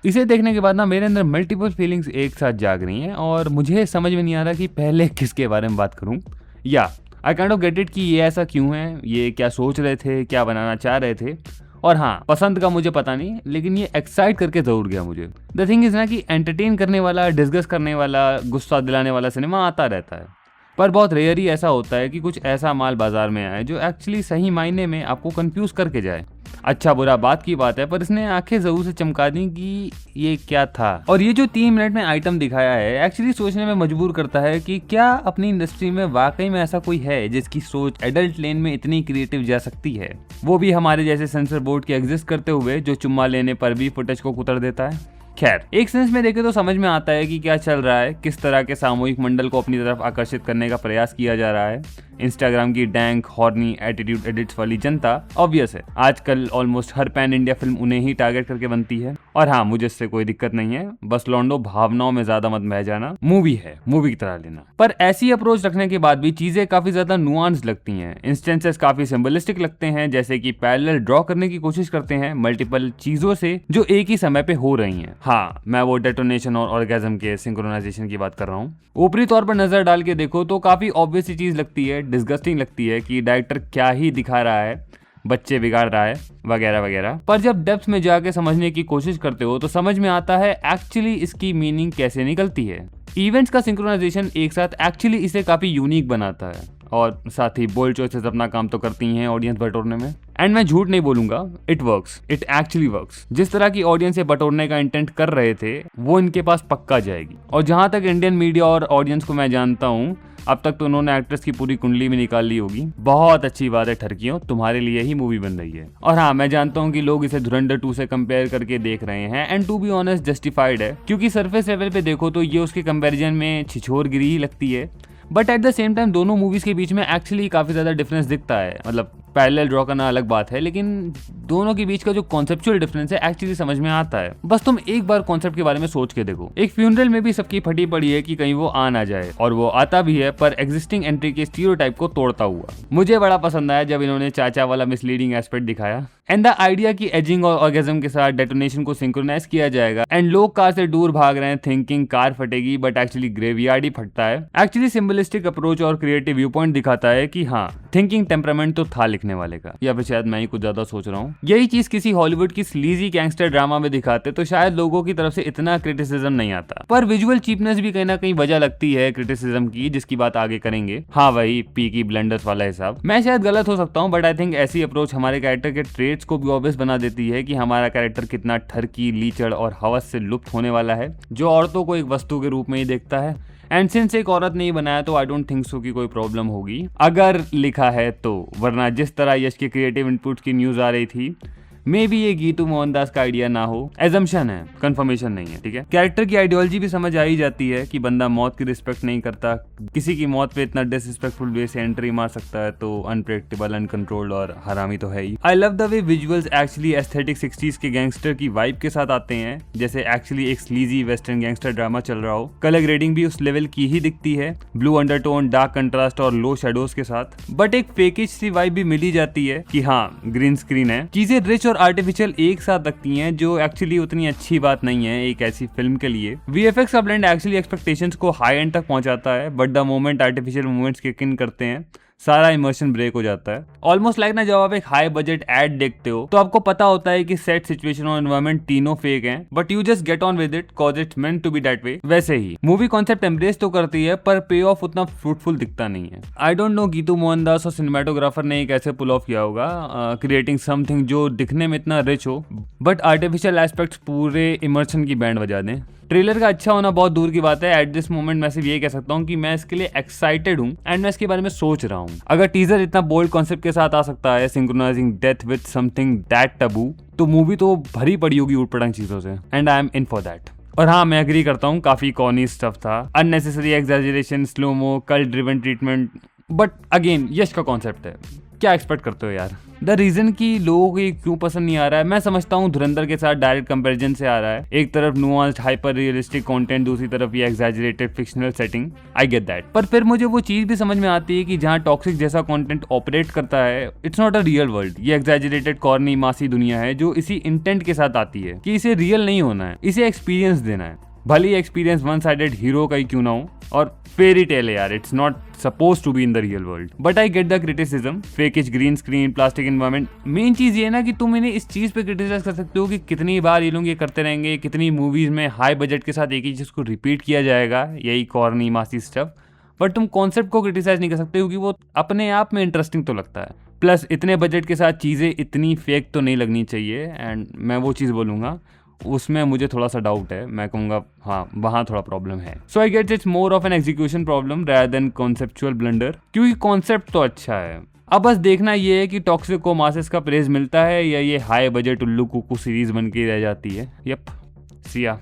इसे देखने के बाद ना मेरे अंदर मल्टीपल फीलिंग्स एक साथ जाग रही हैं और मुझे समझ में नहीं आ रहा कि पहले किसके बारे में बात करूं। या I kind of get it कि ये ऐसा क्यों है, ये क्या सोच रहे थे, क्या बनाना चाह रहे थे। और हाँ, पसंद का मुझे पता नहीं, लेकिन ये एक्साइट करके जरूर गया मुझे। द थिंग इज ना कि एंटरटेन करने वाला, डिस्कस करने वाला, गुस्सा दिलाने वाला सिनेमा आता रहता है, पर बहुत रेयर ही ऐसा होता है कि कुछ ऐसा माल बाजार में आए जो एक्चुअली सही मायने में आपको कंफ्यूज करके जाए। अच्छा बुरा बात की बात है, पर इसने आंखें जरूर से चमका दी कि ये क्या था। और ये जो 3 मिनट में आइटम दिखाया है एक्चुअली सोचने में मजबूर करता है कि क्या अपनी इंडस्ट्री में वाकई में ऐसा कोई है जिसकी सोच एडल्ट लेन में इतनी क्रिएटिव जा सकती है, वो भी हमारे जैसे सेंसर बोर्ड के एग्जिस्ट करते हुए जो चुम्मा लेने पर भी फुटेज को कुतर देता है। खैर, एक सेंस में देखे तो समझ में आता है कि क्या चल रहा है, किस तरह के सामूहिक मंडल को अपनी तरफ आकर्षित करने का प्रयास किया जा रहा है। इंस्टाग्राम की डैंक हॉर्नी एटीट्यूड एडिट्स वाली जनता ऑब्वियस है, आजकल ऑलमोस्ट हर पैन इंडिया फिल्म उन्हें ही टारगेट करके बनती है। और हाँ, मुझे इससे कोई दिक्कत नहीं है, बस लौंडो भावनाओं में ज्यादा मत बह जाना, मूवी है, मूवी की तरह लेना। पर ऐसी अप्रोच रखने के बाद भी चीजें काफी ज्यादा नुआंस लगती हैं, इंस्टेंसेस काफी सिंबलिस्टिक लगते हैं, जैसे कि पैरेलल ड्रॉ करने की कोशिश करते हैं मल्टीपल चीजों से जो एक ही समय पे हो रही हैं। हाँ, मैं वो डेटोनेशन और ऑर्गेज्म के सिंक्रोनाइजेशन की बात कर रहा हूँ। ऊपरी तौर पर नजर डाल के देखो तो काफी ऑब्वियस सी चीज लगती है, डिस्गस्टिंग लगती है कि डायरेक्टर क्या ही दिखा रहा है, बच्चे बिगाड़ रहा है वगैरह वगैरह। पर जब डेप्थ में जाके समझने की कोशिश करते हो तो समझ में आता है एक्चुअली इसकी मीनिंग कैसे निकलती है। इवेंट्स का सिंक्रोनाइजेशन एक साथ एक्चुअली इसे काफी यूनिक बनाता है, और साथ ही बोल्ड चॉइसेस अपना काम तो करती हैं ऑडियंस बटोरने में। एंड मैं झूठ नहीं बोलूंगा, it works, it actually works. जिस तरह की ऑडियंस से बटोरने का इंटेंट कर रहे थे वो इनके पास पक्का जाएगी। और जहां तक इंडियन मीडिया और ऑडियंस को मैं जानता हूँ, अब तक तो उन्होंने एक्ट्रेस की पूरी कुंडली भी निकाल ली होगी। बहुत अच्छी बात है ठरकियों, तुम्हारे लिए ही मूवी बन रही है। और हाँ, मैं जानता हूँ कि लोग इसे धुरंधर 2 से कंपेयर करके देख रहे हैं, and to be honest justified है, क्योंकि सरफेस लेवल पे देखो तो ये उसके कंपैरिजन में छिछोरगिरी ही लगती है। But at the same time दोनों मूवीज के बीच में एक्चुअली काफी ज्यादा डिफरेंस दिखता है। मतलब पैरेलल ड्रॉ करना अलग बात है, लेकिन दोनों के बीच का जो कॉन्सेप्चुअल डिफरेंस है एक्चुअली समझ में आता है। बस तुम एक बार कॉन्सेप्ट के बारे में सोच के देखो, एक फ्यूनरल में भी सबकी फटी पड़ी है कि कहीं वो आ ना जाए, और वो आता भी है पर एग्जिस्टिंग एंट्री के स्टीरियोटाइप को तोड़ता हुआ। मुझे बड़ा पसंद आया जब इन्होंने चाचा वाला मिसलीडिंग एस्पेक्ट दिखाया, एंड द आइडिया की एजिंग और ऑर्गेज्म के साथ डेटोनेशन को सिंक्रोनाइज किया जाएगा, एंड लोग कार से दूर भाग रहे हैं थिंकिंग कार फटेगी, बट एक्चुअली ग्रेवयार्ड ही फटता है। एक्चुअली सिंबलिस्टिक अप्रोच और क्रिएटिव व्यू पॉइंट दिखाता है कि हाँ, थिंकिंग टेम्परामेंट तो था लिखने वाले का, या फिर शायद मैं ही कुछ ज्यादा सोच रहा हूँ। यही चीज किसी हॉलीवुड की स्लीजी गैंगस्टर ड्रामा में दिखाते तो शायद लोगों की तरफ से इतना क्रिटिसिज्म नहीं आता। पर विजुअल चीपनेस भी कहीं ना कहीं वजह लगती है क्रिटिसिज्म की, जिसकी बात आगे करेंगे। हाँ, वही पी की ब्लेंडर्स वाला हिसाब। मैं शायद गलत हो सकता हूँ, बट आई थिंक ऐसी अप्रोच हमारे कैरेक्टर के ट्रेट्स को भी ऑब्वियस बना देती है कि हमारा कैरेक्टर कितना ठरकी, लीचड़ और हवस से लुप्त होने वाला है, जो औरतों को एक वस्तु के रूप में ही देखता है। एंड सिंस एक औरत नहीं बनाया तो आई डोंट थिंक सो कि कोई प्रॉब्लम होगी, अगर लिखा है तो। वरना जिस तरह यश के क्रिएटिव इनपुट्स की न्यूज आ रही थी, मे बी ये गीतू मोहनदास का आइडिया ना हो, एजम्पशन है, कंफर्मेशन नहीं है, ठीक है। कैरेक्टर की आइडियोलॉजी भी समझ आ ही जाती है कि बंदा मौत की रिस्पेक्ट नहीं करता, किसी की मौत पे इतना डिसरिस्पेक्टफुल वे से एंट्री मार सकता है, तो अनप्रेडिक्टेबल, अनकंट्रोल्ड और हरामी तो है ही। I love the way visuals actually aesthetic 60s के गैंगस्टर की वाइब के साथ आते हैं, जैसे एक्चुअली एक स्लीजी वेस्टर्न गैंगस्टर ड्रामा चल रहा हो। कलर ग्रेडिंग भी उस लेवल की ही दिखती है, ब्लू अंडरटोन, डार्क कंट्रास्ट और लो शेडोज के साथ। बट एक फेकिश सी वाइब भी मिली जाती है कि हाँ, ग्रीन स्क्रीन है, चीजें रिच और आर्टिफिशियल एक साथ लगती हैं, जो एक्चुअली उतनी अच्छी बात नहीं है एक ऐसी फिल्म के लिए। वीएफएक्स का ब्लेंड एक्चुअली एक्सपेक्टेशंस को हाई एंड तक पहुंचाता है, but the moment artificial movements kick in करते हैं, सारा इमर्शन ब्रेक हो जाता है। ऑलमोस्ट लाइक ना, जब आप एक हाई बजट एड देखते हो तो आपको पता होता है कि सेट, सिचुएशन और एनवायरनमेंट तीनों फेक हैं, but you just get on with it cause it's meant to be that way. वैसे ही मूवी कॉन्सेप्ट एम्ब्रेस तो करती है, पर पे ऑफ उतना फ्रूटफुल दिखता नहीं है। I don't know Geetu Mohandas और सिनेमेटोग्राफर ने एक ऐसे पुल ऑफ किया होगा, क्रिएटिंग समथिंग जो दिखने में इतना रिच हो, बट आर्टिफिशियल एस्पेक्ट्स पूरे इमर्शन की बैंड बजा दें। ट्रेलर का अच्छा होना बहुत दूर की बात है, एट दिस मोमेंट मैं सिर्फ ये कह सकता हूँ कि मैं इसके लिए एक्साइटेड हूँ, एंड मैं इसके बारे में सोच रहा हूँ। अगर टीजर इतना बोल्ड कॉन्सेप्ट के साथ आ सकता है, synchronising death with something that taboo, तो मूवी तो भरी पड़ी होगी उटपटांग चीजों से, and I am in for that. और हाँ, मैं एग्री करता हूँ, काफी कॉर्नी स्टफ था, unnecessary exaggeration, slomo, cult driven treatment, but again Yash का कॉन्सेप्ट है, क्या एक्सपेक्ट करते हो यार? द रीजन कि लोगों को ये क्यों पसंद नहीं आ रहा है, मैं समझता हूँ धुरंधर के साथ डायरेक्ट कंपैरिजन से आ रहा है। एक तरफ नुआंस्ड हाइपर रियलिस्टिक कंटेंट, दूसरी तरफ ये exaggerated fictional setting. I get that, पर फिर मुझे वो चीज भी समझ में आती है कि जहाँ टॉक्सिक जैसा कंटेंट ऑपरेट करता है, it's not a real world. ये एग्जैजरेटेड कॉर्नी मासी दुनिया है जो इसी इंटेंट के साथ आती है कि इसे रियल नहीं होना है, इसे एक्सपीरियंस देना है। भले ही एक्सपीरियंस वन साइडेड हीरो का ही क्यों ना हो, और फेरी टेल है यार, it's not suppose to be in the real world. But I get the criticism, fakish green screen, plastic environment. Main चीज ये है ना कि तुम इन्हें इस चीज पे क्रिटिसाइज कर सकते हो कि कितनी बार ये लोग ये करते रहेंगे, कितनी मूवीज में हाई बजट के साथ एक ही चीज को रिपीट किया जाएगा, यही कॉर्नी मासी स्टफ। बट तुम कॉन्सेप्ट को क्रिटिसाइज नहीं कर सकते क्योंकि वो अपने आप में इंटरेस्टिंग तो लगता है। प्लस इतने बजट के साथ चीजें इतनी फेक तो नहीं लगनी चाहिए, एंड मैं वो चीज़ बोलूँगा उसमें मुझे थोड़ा सा डाउट है। मैं कहूँगा हाँ, वहाँ थोड़ा प्रॉब्लम है। So I get it's more of an execution problem rather than conceptual blunder, क्योंकि कॉन्सेप्ट तो अच्छा है। अब बस देखना ये है कि टॉक्सिक को मासेस का प्रेज मिलता है या ये हाई बजट उल्लू कुकू सीरीज बन के रह जाती है। यप, सिया।